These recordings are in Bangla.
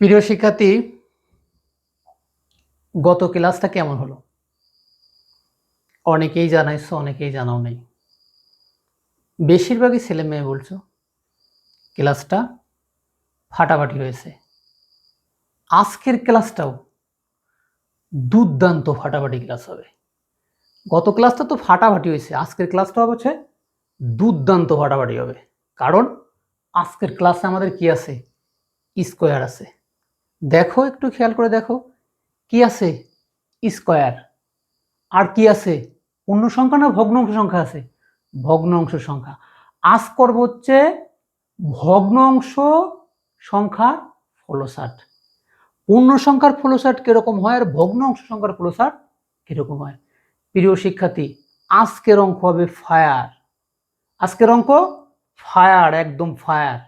প্রিয় শিক্ষার্থী, গত ক্লাসটা কেমন হলো? অনেকেই জানাইছো, অনেকেই জানাও নাই। বেশিরভাগই ছেলে মেয়ে বলছো ক্লাসটা ফাটাফাটি হয়েছে। আজকের ক্লাসটাও দুর্দান্ত ফাটাফাটি ক্লাস হবে। গত ক্লাসটা তো ফাটাফাটি হয়েছে, আজকের ক্লাসটা হচ্ছে দুর্দান্ত ফাটাফাটি হবে। কারণ আজকের ক্লাসে আমাদের কি আছে? স্কোয়ার আছে। দেখো, একটু খেয়াল করে দেখো, কি আছে? স্কোয়ার। আর কি আছে? পূর্ণ সংখ্যা না ভগ্নাংশ সংখ্যা আছে? ভগ্নাংশ সংখ্যা। আজ করব হচ্ছে ভগ্নাংশ সংখ্যার ফ্লোচার্ট। পূর্ণ সংখ্যার ফ্লোচার্ট কিরকম হয় আর ভগ্নাংশ সংখ্যার ফ্লোচার্ট কিরকম হয়? প্রিয় শিক্ষার্থী, আজকের অঙ্ক হবে ফায়ার। আজকের অঙ্ক ফায়ার, একদম ফায়ার।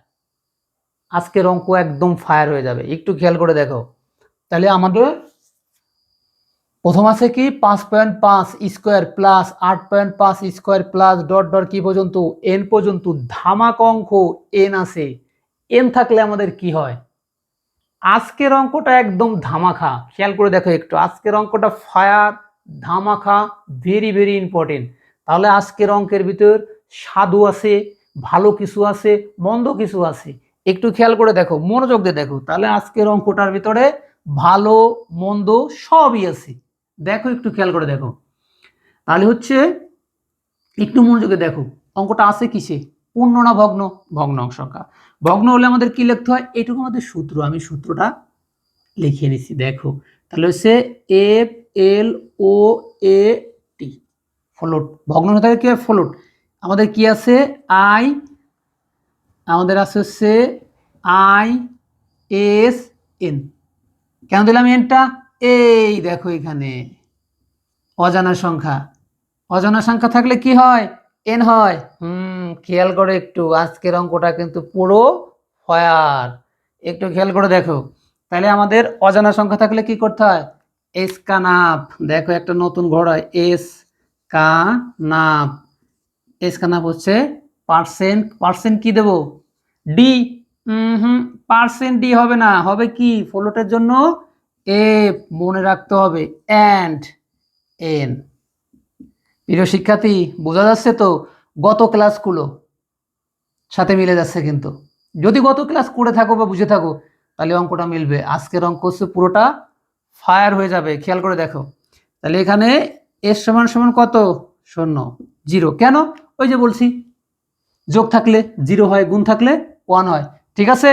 আজকের অঙ্ক একদম ফায়ার হয়ে যাবে। একটু খেয়াল করে দেখো। তাহলে আমাদের প্রথম আছে কি 5.5 square plus 8.5 square plus dot dot কি পর্যন্ত এন পর্যন্ত ধামাক অঙ্ক এন আছে। এন থাকলে আমাদের কি হয়? আজকের অঙ্কটা একদম ধামাখা। খেয়াল করে দেখো একটু, আজকের অঙ্কটা ফায়ার, ধামাখা, ভেরি ভেরি ইম্পর্টেন্ট। তাহলে আজকের অঙ্কের ভিতর স্বাদু আছে, ভালো কিছু আছে, মন্দ কিছু আছে। একটু খেয়াল করে দেখো, মনোযোগ দিয়ে দেখো। তাহলে আজকের অঙ্কটার ভিতরে ভালো মন্দ সবই আছে। দেখো, একটু খেয়াল করে দেখো। তাহলে হচ্ছে একটু মনোযোগে দেখো, অঙ্কটা আছে কিসে? পূর্ণ না ভগ্ন? ভগ্নাংশ সংখ্যা। ভগ্ন হলে আমাদের কি লিখতে হয়? এটুকু আমাদের সূত্র, আমি সূত্রটা লিখে নিছি। দেখো, তাহলে হচ্ছে এফ এল ও এ টি, ফ্লোট। ভগ্নাংশ থাকে কি? ফ্লোট। আমাদের কি আছে? আই, আমাদের আছে হচ্ছে আই এস এন। কেন দিলাম এনটা? এই দেখো এখানে অজানা সংখ্যা। অজানা সংখ্যা থাকলে কি হয়? এন হয়। খেয়াল করে একটু, আজকের অঙ্কটা কিন্তু পুরো ফায়ার। একটু খেয়াল করে দেখো। তাহলে আমাদের অজানা সংখ্যা থাকলে কি করতে হয়? এস কানাপ। দেখো, একটা নতুন ঘর হয়, এস কানাপ। এস কানাপ হচ্ছে পার্সেন্ট। পার্সেন্ট কি দেব? ডি। পার্সেন্ট ডি হবে না, হবে কি? ফ্লোটের জন্য এফ মনে রাখতে হবে, অ্যান্ড এন। প্রিয় শিক্ষার্থী, বোঝা যাচ্ছে তো? গত ক্লাসগুলো সাথে মিলে যাচ্ছে কিন্তু। যদি গত ক্লাস করে থাকো বা বুঝে থাকো তাহলে অঙ্কটা মিলবে। আজকের অঙ্ক হচ্ছে পুরোটা ফায়ার হয়ে যাবে। খেয়াল করে দেখো। তাহলে এখানে এস সমান সমান কত? 0, 0। কেন? ওই যে বলছি, যোগ থাকলে 0 হয়, গুণ থাকলে 1 হয়। ঠিক আছে?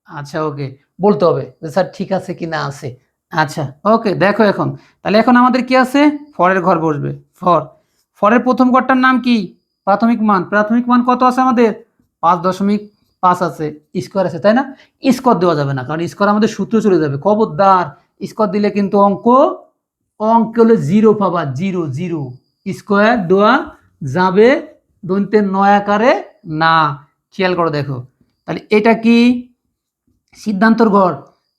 আচ্ছা, ওকে। বলতে হবে যে স্যার ঠিক আছে কি না আছে। আচ্ছা, ওকে। দেখো এখন, তাহলে এখন আমাদের কি আছে? ফরের ঘর বসবে। ফরের প্রথম ঘরটার নাম কি? প্রাথমিক মান। প্রাথমিক মান কত আছে আমাদের? 5.5 আছে। স্কোয়ার আছে, তাই না? স্কোয়ার দেওয়া যাবে না, কারণ স্কোয়ার আমাদের সূত্র চলে যাবে। খবরদার, স্কোয়ার দিলে কিন্তু অঙ্ক হলে 0 পাবা। 0, 0 স্কোয়ার দেওয়া যাবে দন্তের 9 আকারে না। খেয়াল করে দেখো। তাহলে এটা কি? সিদ্ধান্তর ঘর।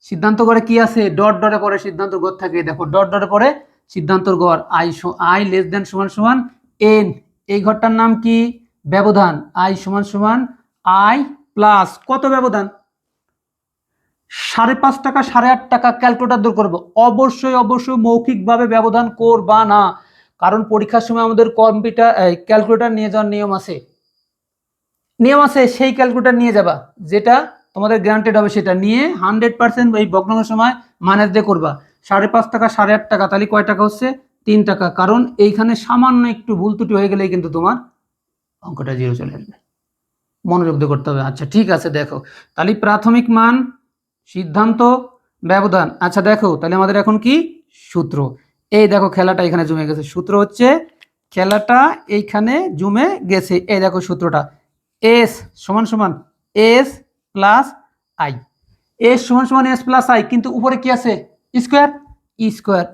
সিদ্ধান্ত ঘরে কি আছে? ডট ডটে পরে সিদ্ধান্ত ঘর থাকে। দেখো, ডট ডটে পরে সিদ্ধান্তর ঘর। আই লেস দেন সমান সমান এন। এই ঘরটার নাম কি? ব্যবধান। আই সমান সমান আই প্লাস কত ব্যবধান? 5.5 টাকা, 8.5 টাকা। ক্যালকুলেটর দূর করবো। অবশ্যই অবশ্যই মৌখিকভাবে ব্যবধান করবা না, কারণ পরীক্ষার সময় আমাদের কম্পিউটার ক্যালকুলেটর নিয়ে যাওয়ার নিয়ম আছে। সেই ক্যালকুলেটর নিয়ে যাবা, যেটা তোমাদের গ্রান্টেড হবে। সেটা নিয়ে 100% এই ভগ্নাংশ সময় মাইনাস দিয়ে করবা। 5.5 টাকা, 8.5 টাকা, তাহলে কয় টাকা হচ্ছে? 3 টাকা। কারণ এইখানে সামান্য একটু ভুল ত্রুটি হয়ে গেলেই কিন্তু তোমার অঙ্কটা 0 চলে আসবে। মনোযোগ দিয়ে করতে হবে। আচ্ছা, ঠিক আছে। দেখো, তাহলে প্রাথমিক মান, সিদ্ধান্ত, ব্যবধান। আচ্ছা দেখো, তাহলে আমাদের এখন কি সূত্র? এই দেখো, খেলাটা এখানে জমে গেছে। সূত্র হচ্ছে, খেলাটা এইখানে জমে গেছে। এই দেখো সূত্রটা, এস সমান সমান এস প্লাস আই। এস সমান সমান এস প্লাস আই, কিন্তু উপরে কি আছে? স্কোয়ার।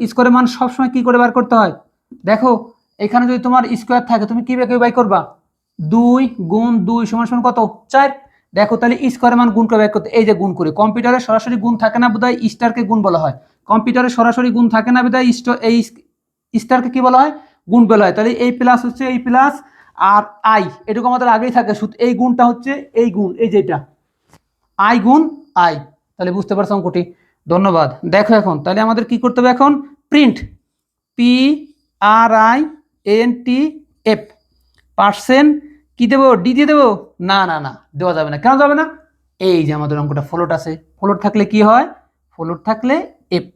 স্কোয়ারের মান সবসময় কি করে বার করতে হয়? দেখো, এখানে যদি তোমার স্কোয়ার থাকে, তুমি কি বাই করবা? 2 গুণ 2 সমান সমান কত? 4। দেখো, তাহলে স্কোয়ারের মান গুণ করে বের করতে, এই যে গুণ করে। কম্পিউটারে সরাসরি গুণ থাকে না বোধহয়, স্টারকে গুণ বলা হয়। কম্পিউটারে সরাসরি গুণ থাকে না বোধহয়, এই স্টারকে কি বলা হয়? গুণ বলা হয়। তাহলে এই প্লাস হচ্ছে এই প্লাস, আর আই এটুকু আমাদের আগেই থাকে। এই গুণটা হচ্ছে এই গুণ, এই যেটা আই গুণ আই। তাহলে বুঝতে পারছো অঙ্কটি। ধন্যবাদ। দেখো এখন তাহলে আমাদের কি করতে হবে এখন, প্রিন্ট PRINTF পার্সেন্ট কি দেবো, ডি দিয়ে দেবো, না না না দেওয়া যাবে না। কেন যাবে না, এই যে আমাদের অঙ্কটা ফ্লোট আছে, ফ্লোট থাকলে কি হয়, ফ্লোট থাকলে এফ,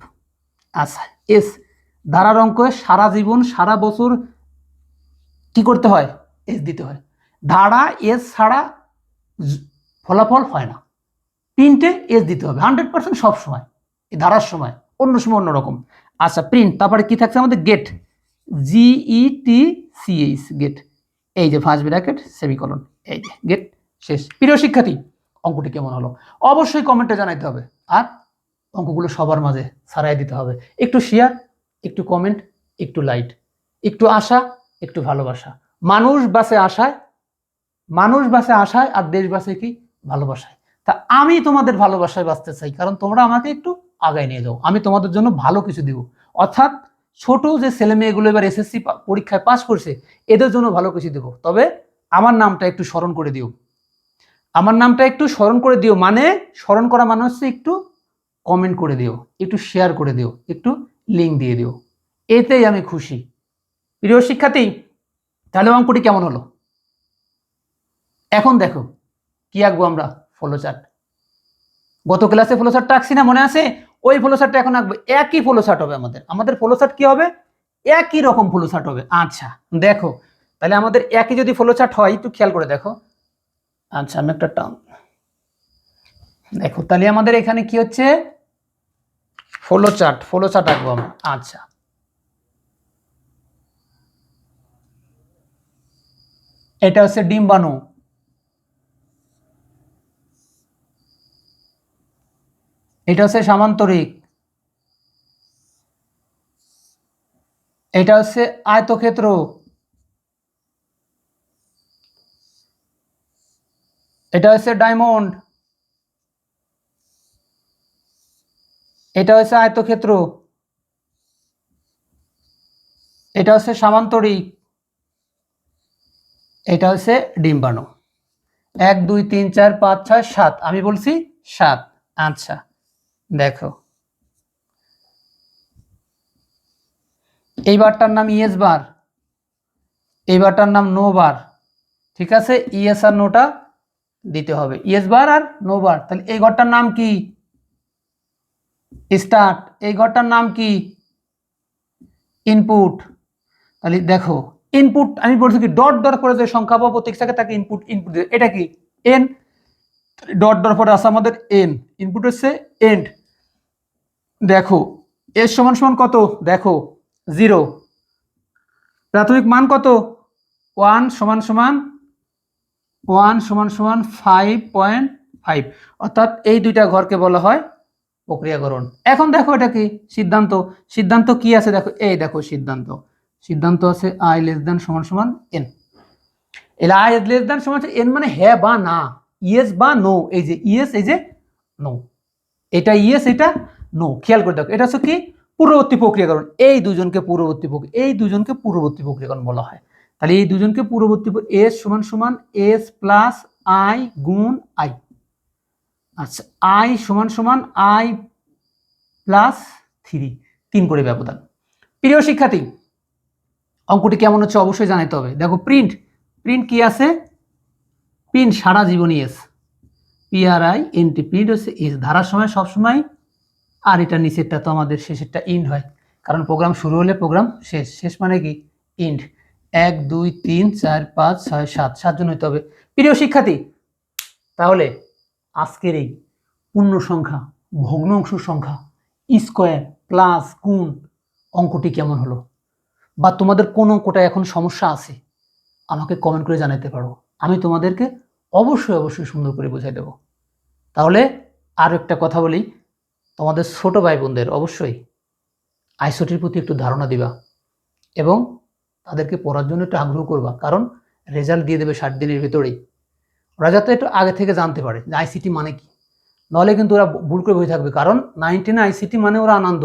আচ্ছা এস, ধারার অঙ্ক সারা জীবন সারা বছর কি করতে হয়, এস দিতে হয়। ধারা এস ছাড়া ফলাফল হয় না, প্রিন্টে এস দিতে হবে 100% সব সময়, এই ধারার সময়, অন্য সময় অন্যরকম। আচ্ছা প্রিন্ট, তারপরে কি থাকছে আমাদের, গেট, GETCH গেট, এই যে ফার্স্ট ব্র্যাকেট সেমিকোলন, এই যে গেট, শেষ। প্রিয় শিক্ষার্থী, অঙ্কটি কেমন হলো অবশ্যই কমেন্টে জানাইতে হবে, আর অঙ্কগুলো সবার মাঝে ছড়াই দিতে হবে। একটু শেয়ার, একটু কমেন্ট, একটু লাইক, একটু আশা, একটু ভালোবাসা। মানুষ বাঁচে আশায়, মানুষ বাঁচে আশায়, আর দেশ বাঁচে কি, ভালোবাসায়। তা আমি তোমাদের ভালোবাসায় বাঁচতে চাই, কারণ তোমরা আমাকে একটু আগায় নিয়ে যাও, আমি তোমাদের জন্য ভালো কিছু দিব। অর্থাৎ ছোট যে ছেলে মেয়েগুলো এবার SSC পরীক্ষায় পাস করছে, এদের জন্য ভালো কিছু দেব। তবে আমার নামটা একটু স্মরণ করে দিও, আমার নামটা একটু স্মরণ করে দিও, মানে স্মরণ করা মানে হচ্ছে একটু কমেন্ট করে দিও, একটু শেয়ার করে দিও, একটু লিঙ্ক দিয়ে দিও, এতেই আমি খুশি। প্রিয় শিক্ষার্থী, তাহলে অঙ্কটি কেমন হলো? এখন দেখো কি আঁকবো আমরা, ফ্লোচার্ট। গত ক্লাসে ফ্লোচার্টটা আঁকছি না, মনে আছে? ওই ফ্লোচার্টটা এখন আঁকবো, একই ফ্লোচার্ট হবে আমাদের ফ্লোচার্ট কি হবে, একই রকম ফ্লোচার্ট হবে। আচ্ছা দেখো তাহলে আমাদের একই যদি ফ্লোচার্ট হয়, একটু খেয়াল করে দেখো। আচ্ছা আমি একটা টার্ম দেখো, তাহলে আমাদের এখানে কি হচ্ছে, ফ্লোচার্ট আঁকবো আমরা। আচ্ছা এটা হচ্ছে ডিম্বাণু, এটা হচ্ছে সামান্তরিক, এটা হচ্ছে আয়তক্ষেত্র, এটা হচ্ছে ডায়মন্ড, এটা হচ্ছে আয়তক্ষেত্র, এটা হচ্ছে সামান্তরিক, এটা হচ্ছে ডিম্বাণু। 1 2 3 4 5 6 7, আমি বলছি 7। আচ্ছা দেখো এই বারটার নাম ইএস বার, এই বারটার নাম নো বার, ঠিক আছে? ইএস আর নোটা দিতে হবে, ইএস বার আর নো বার। তাহলে এই ঘরটার নাম কি, স্টার্ট, এই ঘরটার নাম কি, ইনপুট। তাহলে দেখো ইনপুট আমি বলছি কি, ডট ডট করে যে সংখ্যা পাবো প্রতীক থাকে তাকে ইনপুট, ইনপুট এটা কি এন, ডট ডট পরে আছে আমাদের এন, ইনপুট হচ্ছে এন্ড। দেখো এস সমান সমান কত, দেখো 0, প্রাথমিক মান কত, 1 সমান সমান 5.5, অর্থাৎ এই দুইটা ঘরকে বলা হয় প্রক্রিয়াকরণ। এখন দেখো এটা কি, সিদ্ধান্ত। সিদ্ধান্ত কি আছে দেখো, এই দেখো সিদ্ধান্ত, সিদ্ধান্ত আছে আই লেস দেন সমান সমান এন। এর আই লেস দেন সমান এন মানে হ্যাঁ বা না, ইয়েস বা নো, এই যে ইয়েস, এই যে নো, এটা ইয়েস এটা নো। খেয়াল করে দেখো এটা হচ্ছে কি, পূর্ববর্তী প্রক্রিয়াকরণ। এই দুজনকে পূর্ববর্তী প্রক্রিয়াকরণ বলা হয়। তাহলে এই দুজনকে পূর্ববর্তী, এস সমান সমান এস প্লাস আই গুণ আই, আচ্ছা আই সমান সমান আই প্লাস 3 করে ব্যবধান। প্রিয় শিক্ষার্থী, অঙ্কটি কেমন হচ্ছে অবশ্যই জানাতে হবে। দেখো প্রিন্ট, প্রিন্ট কি আছে, প্রিন্ট সারা জীবনই এস, PRINT, প্রিন্ট হচ্ছে এস, ধারার সময় সবসময়, আর এটা নিচেরটা তো আমাদের শেষেরটা ইন্ড হয়, কারণ প্রোগ্রাম শুরু হলে প্রোগ্রাম শেষ, শেষ মানে কি ইন্ড। 1 2 3 4 5 6 7, 7 জন হইতে হবে। প্রিয় শিক্ষার্থী, তাহলে আজকের এই পূর্ণ সংখ্যা, ভগ্নাংশ সংখ্যা, স্কোয়ার প্লাস গুণ অঙ্কটি কেমন হলো, বা তোমাদের কোন অঙ্কটা এখন সমস্যা আছে আমাকে কমেন্ট করে জানাতে পারো, আমি তোমাদেরকে অবশ্যই সুন্দর করে বুঝাই দেব। তাহলে আর একটা কথা বলি, তোমাদের ছোট ভাই বোনদের অবশ্যই আইসিটির প্রতি একটু ধারণা দিবা, এবং তাদেরকে পড়ার জন্য একটু আগ্রহ করবা, কারণ রেজাল্ট দিয়ে দেবে 60 দিনের ভিতরেই। ওরা যাতে একটু আগে থেকে জানতে পারে যে আইসিটি মানে কি, নাহলে কিন্তু ওরা ভুল করে বসে থাকবে। কারণ 9-10 আইসিটি মানে ওরা আনন্দ,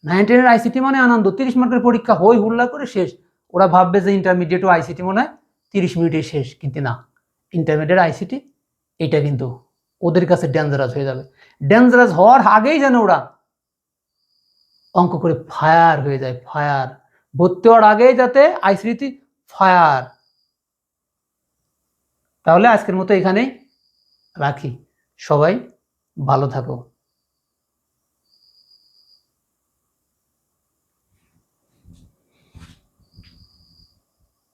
9-10 আইসিটি মানে আনন্দ, 30 মার্কের পরীক্ষা হই হুল্লা করে শেষ। ওরা ভাববে যে ইন্টারমিডিয়েট ও আইসিটি মনে হয় 30 মিনিটে শেষ, কিন্তু না, ইন্টারমিডিয়েট আইসিটি এটা কিন্তু ওদের কাছে ডেঞ্জারাস হয়ে যাবে। ডেঞ্জারাস হওয়ার আগেই যেন ওরা অঙ্ক করে ফায়ার হয়ে যায়, ফায়ার। ভর্তি হওয়ার আগেই যাতে আইসিটি ফায়ার। তাহলে আজকের মতো এখানেই রাখি। সবাই ভালো থাকো।